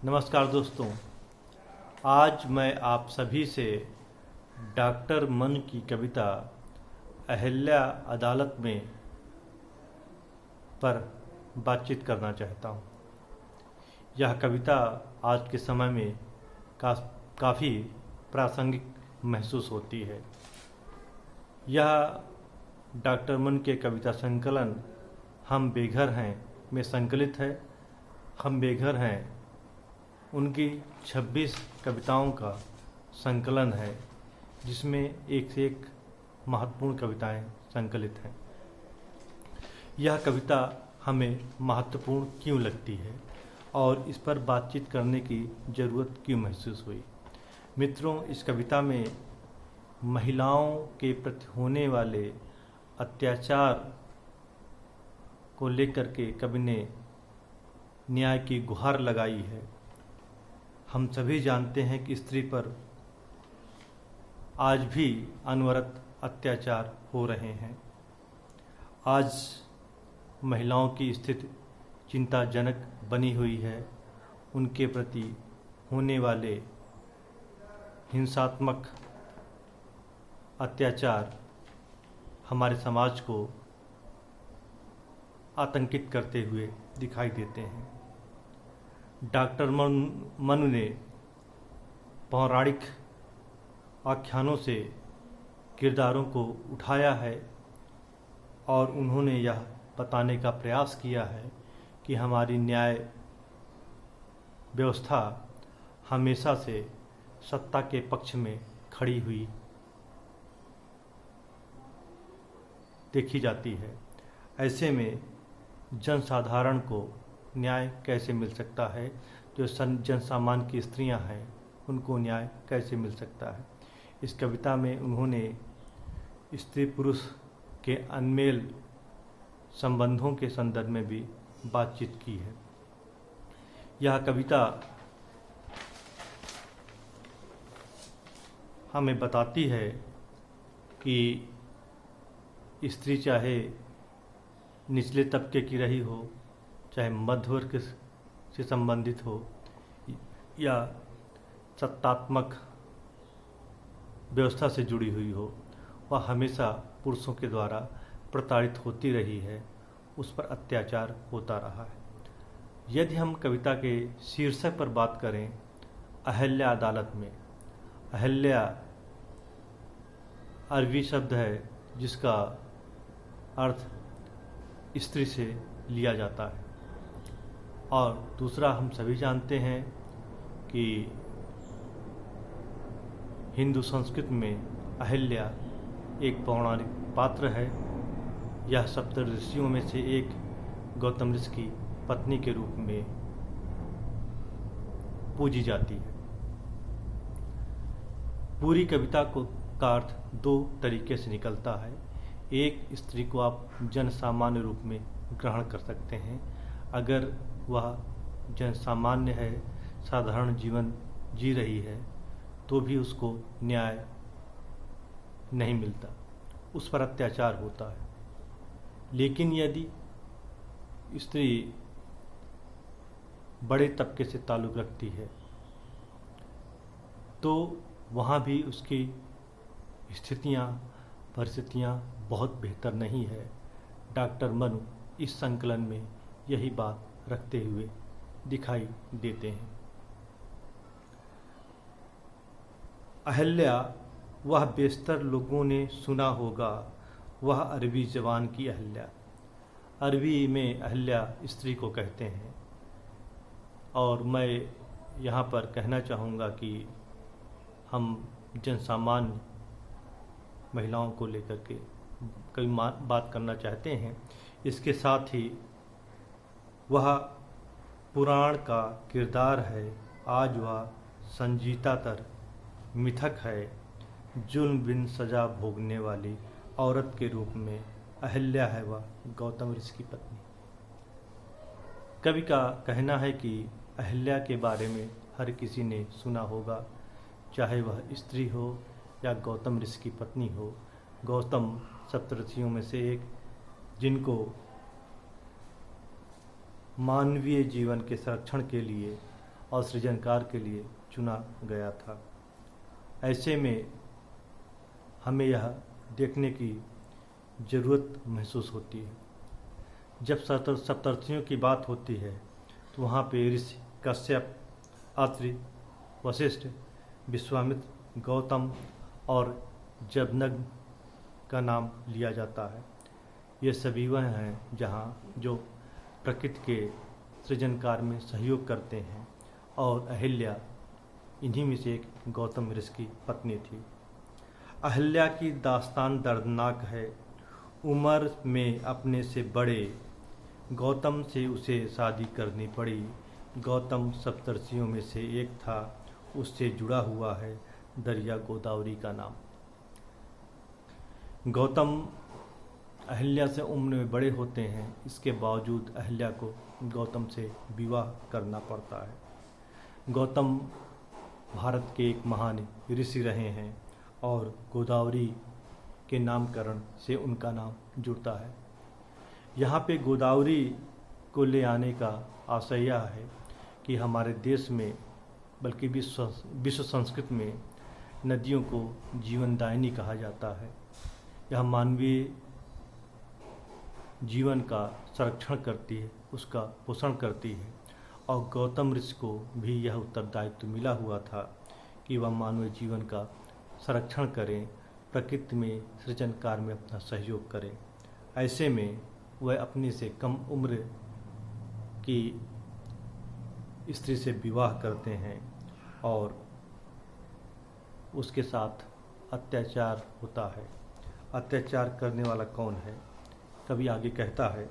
नमस्कार दोस्तों। आज मैं आप सभी से डॉक्टर मन की कविता अहिल्या अदालत में पर बातचीत करना चाहता हूँ। यह कविता आज के समय में काफ़ी प्रासंगिक महसूस होती है। यह डॉक्टर मन के कविता संकलन हम बेघर हैं में संकलित है। हम बेघर हैं उनकी 26 कविताओं का संकलन है, जिसमें एक से एक महत्वपूर्ण कविताएं संकलित हैं। यह कविता हमें महत्वपूर्ण क्यों लगती है और इस पर बातचीत करने की ज़रूरत क्यों महसूस हुई? मित्रों, इस कविता में महिलाओं के प्रति होने वाले अत्याचार को लेकर के कवि ने न्याय की गुहार लगाई है। हम सभी जानते हैं कि स्त्री पर आज भी अनवरत अत्याचार हो रहे हैं। आज महिलाओं की स्थिति चिंताजनक बनी हुई है। उनके प्रति होने वाले हिंसात्मक अत्याचार हमारे समाज को आतंकित करते हुए दिखाई देते हैं। डॉक्टर मनु ने पौराणिक आख्यानों से किरदारों को उठाया है और उन्होंने यह बताने का प्रयास किया है कि हमारी न्याय व्यवस्था हमेशा से सत्ता के पक्ष में खड़ी हुई देखी जाती है। ऐसे में जनसाधारण को न्याय कैसे मिल सकता है? जो जनसामान्य की स्त्रियां हैं उनको न्याय कैसे मिल सकता है? इस कविता में उन्होंने स्त्री पुरुष के अनमेल संबंधों के संदर्भ में भी बातचीत की है। यह कविता हमें बताती है कि स्त्री चाहे निचले तबके की रही हो, चाहे मध्य वर्ग से संबंधित हो या सत्तात्मक व्यवस्था से जुड़ी हुई हो, वह हमेशा पुरुषों के द्वारा प्रताड़ित होती रही है, उस पर अत्याचार होता रहा है। यदि हम कविता के शीर्षक पर बात करें, अहिल्या अदालत में, अहिल्या अरबी शब्द है जिसका अर्थ स्त्री से लिया जाता है। और दूसरा, हम सभी जानते हैं कि हिंदू संस्कृति में अहिल्या एक पौराणिक पात्र है। यह सप्तऋषियों में से एक गौतम ऋषि की पत्नी के रूप में पूजी जाती है। पूरी कविता का अर्थ दो तरीके से निकलता है। एक, स्त्री को आप जन सामान्य रूप में ग्रहण कर सकते हैं। अगर वह जन सामान्य है, साधारण जीवन जी रही है, तो भी उसको न्याय नहीं मिलता, उस पर अत्याचार होता है। लेकिन यदि स्त्री बड़े तबके से ताल्लुक़ रखती है तो वहाँ भी उसकी परिस्थितियाँ बहुत बेहतर नहीं है। डॉक्टर मनु इस संकलन में यही बात रखते हुए दिखाई देते हैं। अहिल्या वह बेशतर लोगों ने सुना होगा, वह अरबी जवान की अहिल्या। अरबी में अहिल्या स्त्री को कहते हैं। और मैं यहाँ पर कहना चाहूँगा कि हम जनसामान्य महिलाओं को लेकर के कई बात करना चाहते हैं। इसके साथ ही वह पुराण का किरदार है, आज वह संजीता तर मिथक है, जुल्म बिन सजा भोगने वाली औरत के रूप में अहिल्या है वह गौतम ऋषि की पत्नी। कवि का कहना है कि अहिल्या के बारे में हर किसी ने सुना होगा, चाहे वह स्त्री हो या गौतम ऋषि की पत्नी हो। गौतम सप्तऋषियों में से एक, जिनको मानवीय जीवन के संरक्षण के लिए और सृजनकार के लिए चुना गया था। ऐसे में हमें यह देखने की ज़रूरत महसूस होती है, जब सप्तर्षियों की बात होती है तो वहाँ पे ऋषि कश्यप, अत्रि, वशिष्ठ, विश्वामित्र, गौतम और जमदग्नि का नाम लिया जाता है। ये सभी वह हैं जो प्रकृति के सृजनकार में सहयोग करते हैं, और अहिल्या इन्हीं में से एक गौतम ऋषि की पत्नी थी। अहिल्या की दास्तान दर्दनाक है। उम्र में अपने से बड़े गौतम से उसे शादी करनी पड़ी। गौतम सप्तर्षियों में से एक था, उससे जुड़ा हुआ है दरिया गोदावरी का नाम। गौतम अहिल्या से उम्र में बड़े होते हैं, इसके बावजूद अहिल्या को गौतम से विवाह करना पड़ता है। गौतम भारत के एक महान ऋषि रहे हैं और गोदावरी के नामकरण से उनका नाम जुड़ता है। यहाँ पे गोदावरी को ले आने का आशय यह है कि हमारे देश में, बल्कि विश्व संस्कृति में नदियों को जीवनदायिनी कहा जाता है। यह मानवीय जीवन का संरक्षण करती है, उसका पोषण करती है, और गौतम ऋषि को भी यह उत्तरदायित्व मिला हुआ था कि वह मानवीय जीवन का संरक्षण करें, प्रकृति में सृजन कार्य में अपना सहयोग करें। ऐसे में वह अपने से कम उम्र की स्त्री से विवाह करते हैं और उसके साथ अत्याचार होता है। अत्याचार करने वाला कौन है? कभी आगे कहता है,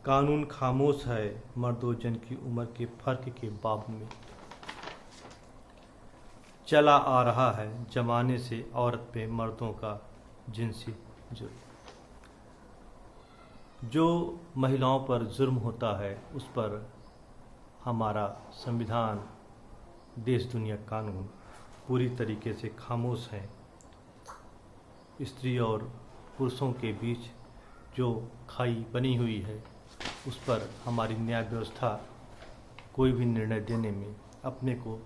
कानून खामोश है मर्दो जन की उम्र के फर्क के बाब में। चला आ रहा है जमाने से औरत पे मर्दों का जिनसी जुर्म। जो महिलाओं पर जुर्म होता है उस पर हमारा संविधान, देश दुनिया कानून पूरी तरीके से खामोश है। स्त्री और पुरुषों के बीच जो खाई बनी हुई है उस पर हमारी न्याय व्यवस्था कोई भी निर्णय देने में अपने को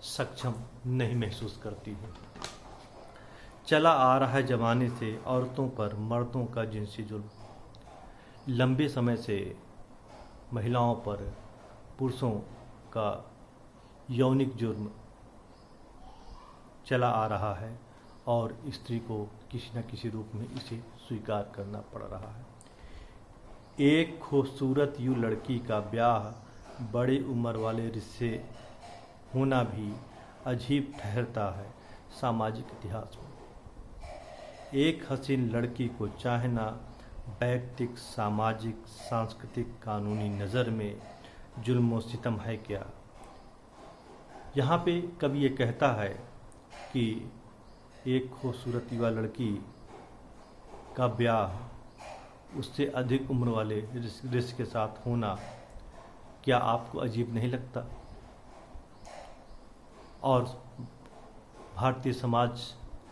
सक्षम नहीं महसूस करती है। चला आ रहा है जमाने से औरतों पर मर्दों का जिनसी जुल्म। लंबे समय से महिलाओं पर पुरुषों का यौनिक जुर्म चला आ रहा है और स्त्री को किसी न किसी रूप में इसे स्वीकार करना पड़ रहा है। एक खूबसूरत यूँ लड़की का ब्याह बड़ी उम्र वाले रिश्ते होना भी अजीब ठहरता है सामाजिक इतिहास में। एक हसीन लड़की को चाहना वैयक्तिक, सामाजिक, सांस्कृतिक, कानूनी नज़र में जुल्म व सितम है क्या? यहाँ पे कवि ये कहता है कि एक खूबसूरत युवा लड़की का ब्याह उससे अधिक उम्र वाले ऋषि के साथ होना क्या आपको अजीब नहीं लगता? और भारतीय समाज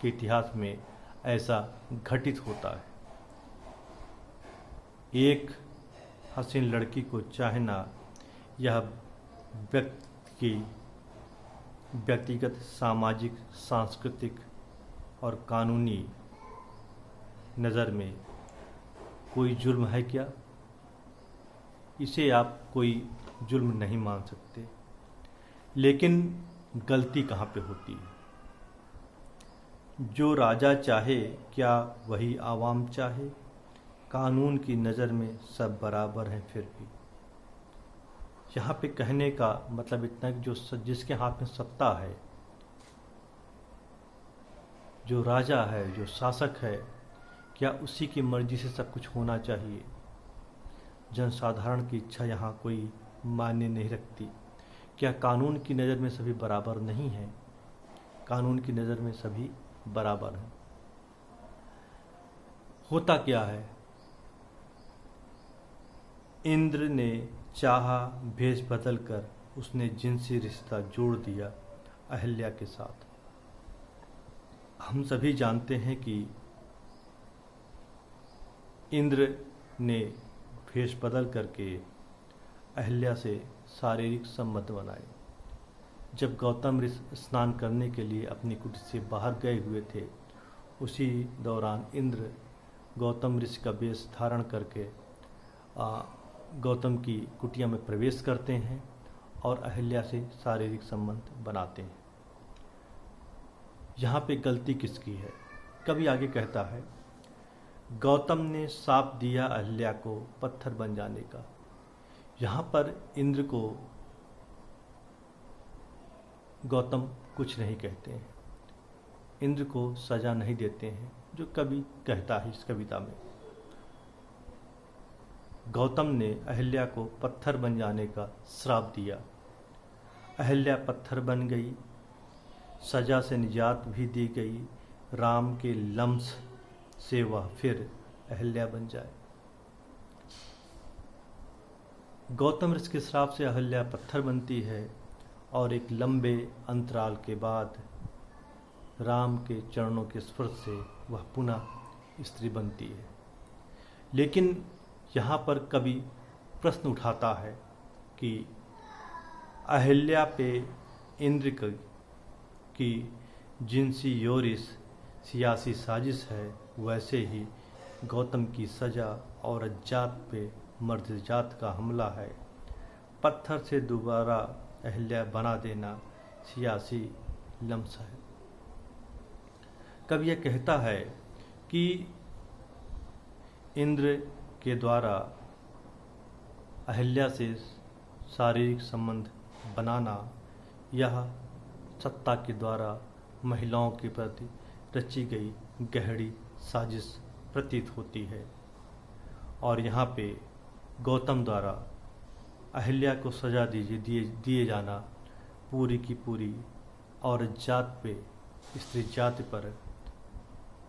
के इतिहास में ऐसा घटित होता है। एक हसीन लड़की को चाहना यह व्यक्ति की व्यक्तिगत, सामाजिक, सांस्कृतिक और कानूनी नज़र में कोई जुल्म है क्या? इसे आप कोई जुल्म नहीं मान सकते। लेकिन गलती कहाँ पे होती है? जो राजा चाहे क्या वही आवाम चाहे? कानून की नज़र में सब बराबर हैं फिर भी। यहाँ पे कहने का मतलब इतना कि जिसके हाथ में सत्ता है, जो राजा है, जो शासक है, क्या उसी की मर्जी से सब कुछ होना चाहिए? जनसाधारण की इच्छा यहाँ कोई मायने नहीं रखती। क्या कानून की नज़र में सभी बराबर नहीं हैं? कानून की नज़र में सभी बराबर हैं। होता क्या है? इंद्र ने चाहा, भेष बदल कर उसने जिनसी रिश्ता जोड़ दिया अहिल्या के साथ। हम सभी जानते हैं कि इंद्र ने भेष बदल करके अहिल्या से शारीरिक संबंध बनाए। जब गौतम ऋषि स्नान करने के लिए अपनी कुटी से बाहर गए हुए थे, उसी दौरान इंद्र गौतम ऋषि का वेश धारण करके गौतम की कुटिया में प्रवेश करते हैं और अहिल्या से शारीरिक संबंध बनाते हैं। यहाँ पे गलती किसकी है? कवि आगे कहता है, गौतम ने शाप दिया अहिल्या को पत्थर बन जाने का। यहाँ पर इंद्र को गौतम कुछ नहीं कहते हैं, इंद्र को सजा नहीं देते हैं, जो कवि कहता है इस कविता में। गौतम ने अहिल्या को पत्थर बन जाने का श्राप दिया। अहिल्या पत्थर बन गई, सजा से निजात भी दी गई। राम के लम्स से वह फिर अहिल्या बन जाए। गौतम ऋषि के श्राप से अहिल्या पत्थर बनती है और एक लंबे अंतराल के बाद राम के चरणों के स्पर्श से वह पुनः स्त्री बनती है। लेकिन यहाँ पर कवि प्रश्न उठाता है कि अहिल्या पे इंद्र की जिनसी योरिस सियासी साजिश है, वैसे ही गौतम की सजा औरत जात पे मर्द जात का हमला है। पत्थर से दोबारा अहिल्या बना देना सियासी लम्स है। कवि यह कहता है कि इंद्र के द्वारा अहिल्या से शारीरिक संबंध बनाना यह सत्ता के द्वारा महिलाओं के प्रति रची गई गहरी साजिश प्रतीत होती है। और यहाँ पे गौतम द्वारा अहिल्या को सजा दिए जाना पूरी की पूरी औरत जात पे, स्त्री जाति पर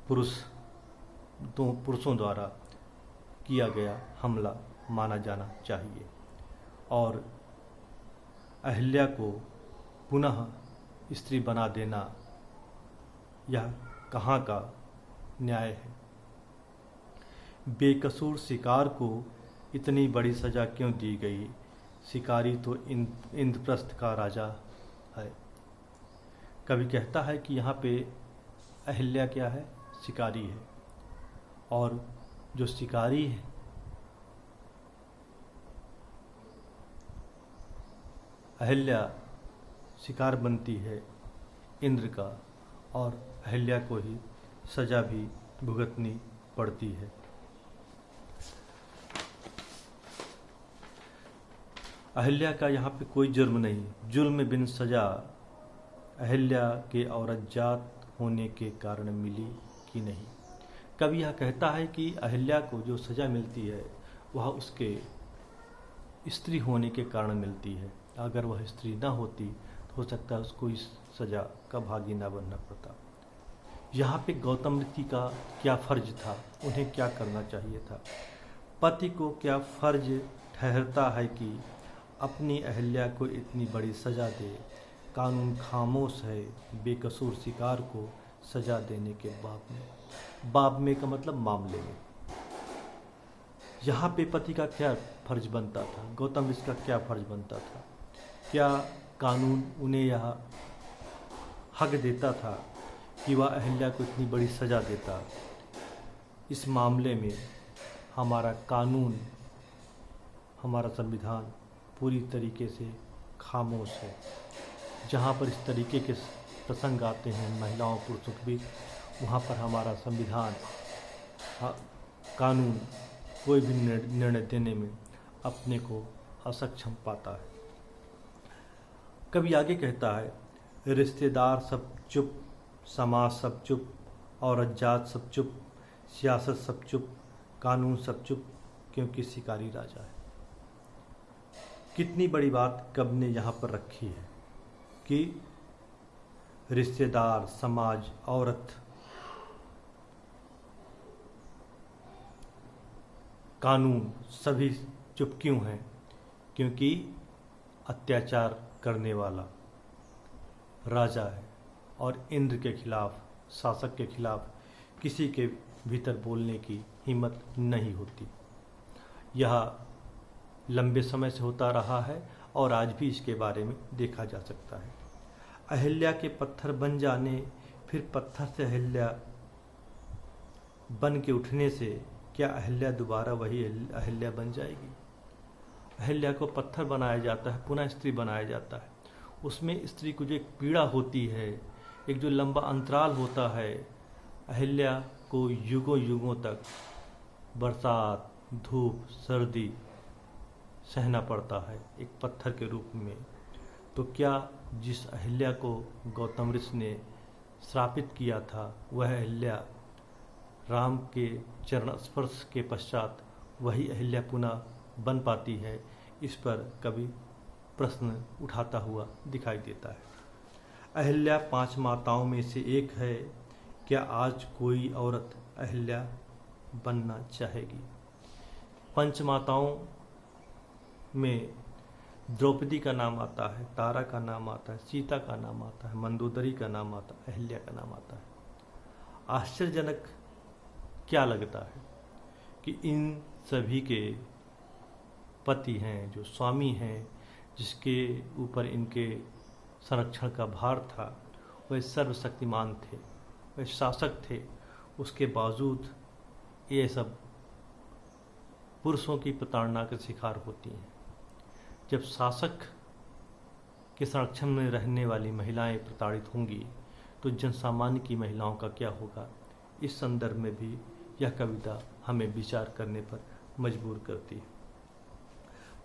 पुरुषों द्वारा किया गया हमला माना जाना चाहिए। और अहिल्या को पुनः स्त्री बना देना यह कहाँ का न्याय है? बेकसूर शिकार को इतनी बड़ी सजा क्यों दी गई? शिकारी तो इंद्रप्रस्थ का राजा है। कवि कहता है कि यहाँ पे अहिल्या क्या है? शिकारी है। और जो शिकारी है, अहिल्या शिकार बनती है इंद्र का, और अहिल्या को ही सजा भी भुगतनी पड़ती है। अहिल्या का यहाँ पे कोई जुर्म नहीं, जुर्म बिन सजा अहिल्या के औरत जात होने के कारण मिली कि नहीं। कवि यह कहता है कि अहिल्या को जो सजा मिलती है वह उसके स्त्री होने के कारण मिलती है। अगर वह स्त्री न होती तो हो सकता है उसको इस सजा का भागी न बनना पड़ता। यहाँ पे गौतम ऋषि का क्या फर्ज था, उन्हें क्या करना चाहिए था? पति को क्या फर्ज ठहरता है कि अपनी अहिल्या को इतनी बड़ी सजा दे? कानून खामोश है बेकसूर शिकार को सजा देने के बाब में का मतलब मामले में। यहाँ पे पति का क्या फर्ज बनता था, गौतम ऋषि का क्या फर्ज बनता था? क्या कानून उन्हें यह हक देता था कि वह अहिल्या को इतनी बड़ी सजा देता? इस मामले में हमारा कानून, हमारा संविधान पूरी तरीके से खामोश है। जहाँ पर इस तरीके के प्रसंग आते हैं महिलाओं पुरुषों के बीच, वहाँ पर हमारा संविधान, कानून कोई भी निर्णय देने में अपने को असक्षम पाता है। कवि आगे कहता है, रिश्तेदार सब चुप, समाज सब चुप, औरत जात सब चुप, सियासत सब चुप, कानून सब चुप, क्योंकि शिकारी राजा है। कितनी बड़ी बात कवि ने यहाँ पर रखी है कि रिश्तेदार, समाज, औरत, कानून सभी चुप क्यों हैं? क्योंकि अत्याचार करने वाला राजा है और इंद्र के खिलाफ, शासक के खिलाफ किसी के भीतर बोलने की हिम्मत नहीं होती। यह लंबे समय से होता रहा है और आज भी इसके बारे में देखा जा सकता है। अहिल्या के पत्थर बन जाने, फिर पत्थर से अहिल्या बन के उठने से क्या अहिल्या दोबारा वही अहिल्या बन जाएगी? अहिल्या को पत्थर बनाया जाता है, पुनः स्त्री बनाया जाता है। उसमें स्त्री को जो एक पीड़ा होती है, एक जो लंबा अंतराल होता है, अहिल्या को युगों युगों तक बरसात, धूप, सर्दी सहना पड़ता है एक पत्थर के रूप में। तो क्या जिस अहिल्या को गौतम ऋषि ने श्रापित किया था, वह अहिल्या राम के चरण स्पर्श के पश्चात वही अहिल्या पुनः बन पाती है? इस पर कवि प्रश्न उठाता हुआ दिखाई देता है। अहिल्या 5 माताओं में से एक है, क्या आज कोई औरत अहिल्या बनना चाहेगी? 5 माताओं में द्रौपदी का नाम आता है, तारा का नाम आता है, सीता का नाम आता है, मंदोदरी का नाम आता है, अहिल्या का नाम आता है। आश्चर्यजनक क्या लगता है कि इन सभी के पति हैं, जो स्वामी हैं, जिसके ऊपर इनके संरक्षण का भार था, वह सर्वशक्तिमान थे, वह शासक थे। उसके बावजूद ये सब पुरुषों की प्रताड़ना के शिकार होती हैं। जब शासक के संरक्षण में रहने वाली महिलाएं प्रताड़ित होंगी तो जनसामान्य की महिलाओं का क्या होगा? इस संदर्भ में भी यह कविता हमें विचार करने पर मजबूर करती है।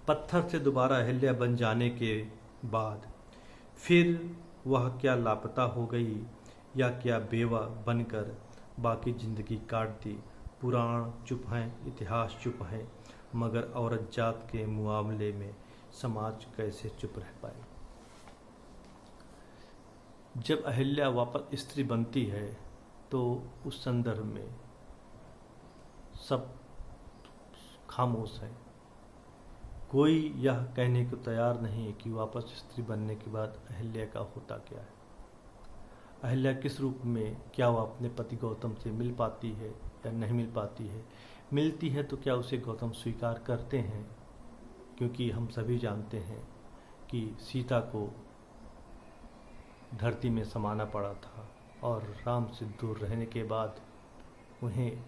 पत्थर से दोबारा अहिल्या बन जाने के बाद फिर वह क्या लापता हो गई, या क्या बेवा बनकर बाकी जिंदगी काट दी? पुराण चुप हैं, इतिहास चुप है, मगर औरत जात के मुआवले में समाज कैसे चुप रह पाए? जब अहिल्या वापस स्त्री बनती है तो उस संदर्भ में सब खामोश हैं। कोई यह कहने को तैयार नहीं कि वापस स्त्री बनने के बाद अहिल्या का होता क्या है। अहिल्या किस रूप में, क्या वह अपने पति गौतम से मिल पाती है या नहीं मिल पाती है? मिलती है तो क्या उसे गौतम स्वीकार करते हैं? क्योंकि हम सभी जानते हैं कि सीता को धरती में समाना पड़ा था और राम से दूर रहने के बाद उन्हें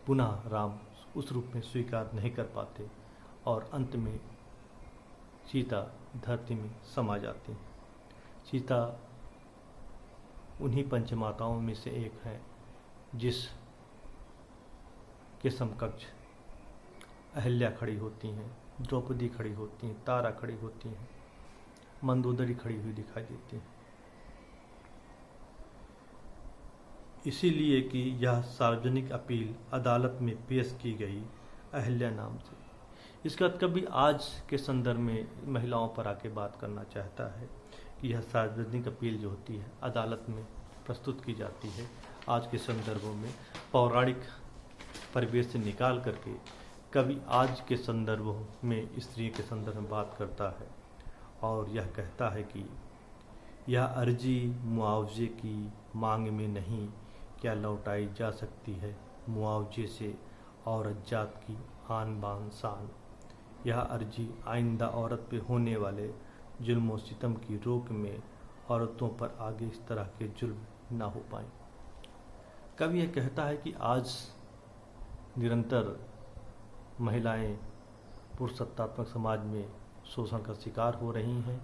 पुनः राम उस रूप में स्वीकार नहीं कर पाते और अंत में सीता धरती में समा जाती हैं। सीता उन्हीं पंचमाताओं में से एक है जिस के समकक्ष अहिल्या खड़ी होती हैं, द्रौपदी खड़ी होती हैं, तारा खड़ी होती हैं, मंदोदरी खड़ी हुई दिखाई देती हैं। इसीलिए कि यह सार्वजनिक अपील अदालत में पेश की गई अहिल्या नाम से। इसका कभी आज के संदर्भ में महिलाओं पर आके बात करना चाहता है कि यह सार्वजनिक अपील जो होती है अदालत में प्रस्तुत की जाती है, आज के संदर्भों में पौराणिक परिवेश से निकाल करके कभी आज के संदर्भों में स्त्री के संदर्भ में बात करता है और यह कहता है कि यह अर्जी मुआवजे की मांग में नहीं, क्या लौटाई जा सकती है मुआवजे से औरत जात की आन बान शान। यह अर्जी आइंदा औरत पे होने वाले जुल्म व सितम की रोक में औरतों पर आगे इस तरह के जुल्म ना हो पाए। कवि यह कहता है कि आज निरंतर महिलाएं पुरुषसत्तात्मक समाज में शोषण का शिकार हो रही हैं,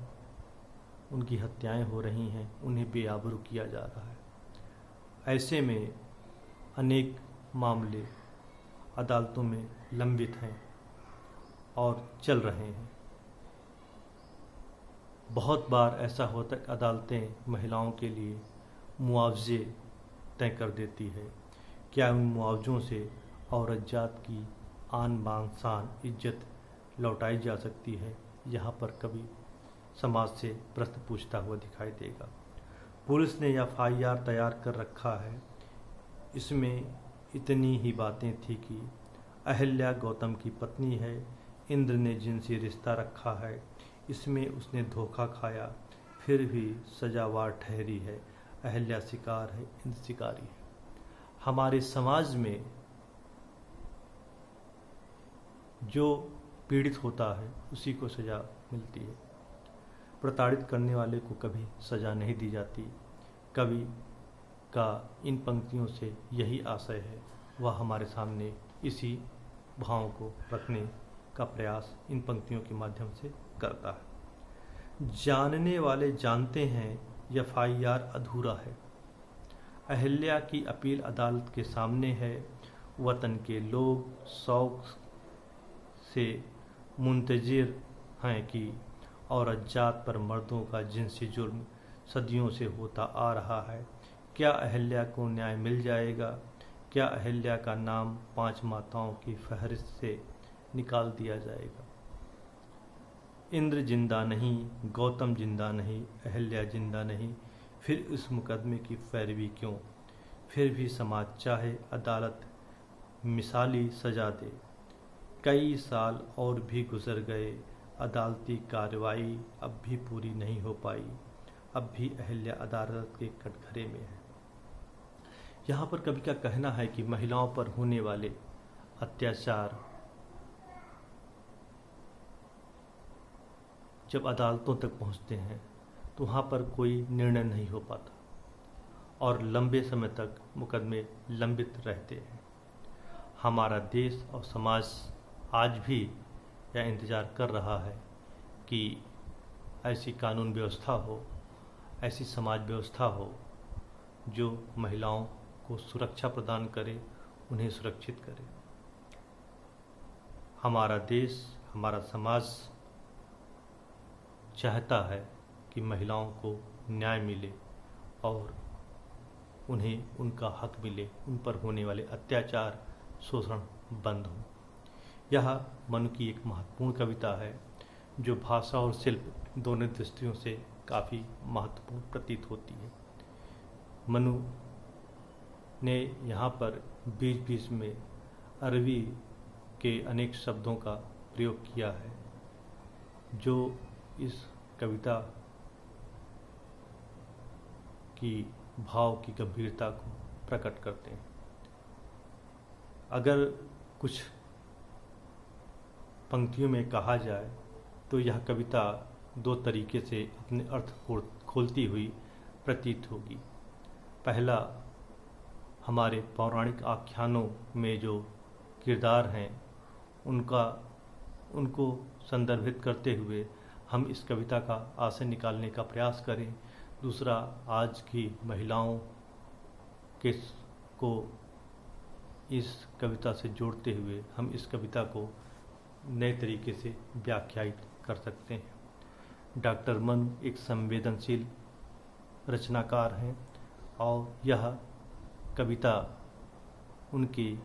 उनकी हत्याएं हो रही हैं, उन्हें बेआबरू किया जा रहा है। ऐसे में अनेक मामले अदालतों में लंबित हैं और चल रहे हैं। बहुत बार ऐसा होता है कि अदालतें महिलाओं के लिए मुआवजे तय कर देती है। क्या उन मुआवजों से औरत जात की आन बान शान इज्जत लौटाई जा सकती है? यहाँ पर कभी समाज से प्रश्न पूछता हुआ दिखाई देगा। पुलिस ने एफआईआर तैयार कर रखा है, इसमें इतनी ही बातें थी कि अहिल्या गौतम की पत्नी है, इंद्र ने जिनसे रिश्ता रखा है, इसमें उसने धोखा खाया, फिर भी सजावार ठहरी है। अहिल्या शिकार है, इंद्र शिकारी है। हमारे समाज में जो पीड़ित होता है उसी को सजा मिलती है। प्रताड़ित करने वाले को कभी सज़ा नहीं दी जाती। कवि का इन पंक्तियों से यही आशय है। वह हमारे सामने इसी भाव को रखने का प्रयास इन पंक्तियों के माध्यम से करता है। जानने वाले जानते हैं FIR अधूरा है। अहिल्या की अपील अदालत के सामने है। वतन के लोग शौक से मुंतजिर हैं कि औरत जात पर मर्दों का जिनसी जुर्म सदियों से होता आ रहा है। क्या अहिल्या को न्याय मिल जाएगा? क्या अहिल्या का नाम 5 माताओं की फहरिस्त से निकाल दिया जाएगा? इंद्र जिंदा नहीं, गौतम जिंदा नहीं, अहिल्या जिंदा नहीं, फिर इस मुकदमे की पैरवी क्यों? फिर भी समाज चाहे अदालत मिसाली सजा दे। कई साल और भी गुजर गए, अदालती कार्रवाई अब भी पूरी नहीं हो पाई। अब भी अहिल्या अदालत के कटघरे में है। यहाँ पर कवि का कहना है कि महिलाओं पर होने वाले अत्याचार जब अदालतों तक पहुँचते हैं तो वहाँ पर कोई निर्णय नहीं हो पाता और लंबे समय तक मुकदमे लंबित रहते हैं। हमारा देश और समाज आज भी यह इंतज़ार कर रहा है कि ऐसी कानून व्यवस्था हो, ऐसी समाज व्यवस्था हो जो महिलाओं को सुरक्षा प्रदान करे, उन्हें सुरक्षित करे। हमारा देश, हमारा समाज चाहता है कि महिलाओं को न्याय मिले और उन्हें उनका हक मिले, उन पर होने वाले अत्याचार, शोषण बंद हो। यह मनु की एक महत्वपूर्ण कविता है जो भाषा और शिल्प दोनों दृष्टियों से काफ़ी महत्वपूर्ण प्रतीत होती है। मनु ने यहाँ पर बीच बीच में अरबी के अनेक शब्दों का प्रयोग किया है जो इस कविता की भाव की गंभीरता को प्रकट करते हैं। अगर कुछ पंक्तियों में कहा जाए तो यह कविता 2 तरीके से अपने अर्थ को खोलती हुई प्रतीत होगी। पहला, हमारे पौराणिक आख्यानों में जो किरदार हैं उनको संदर्भित करते हुए हम इस कविता का आशय निकालने का प्रयास करें। दूसरा, आज की महिलाओं को इस कविता से जोड़ते हुए हम इस कविता को नए तरीके से व्याख्यायित कर सकते हैं। डॉक्टर मनु एक संवेदनशील रचनाकार हैं और यह कविता उनकी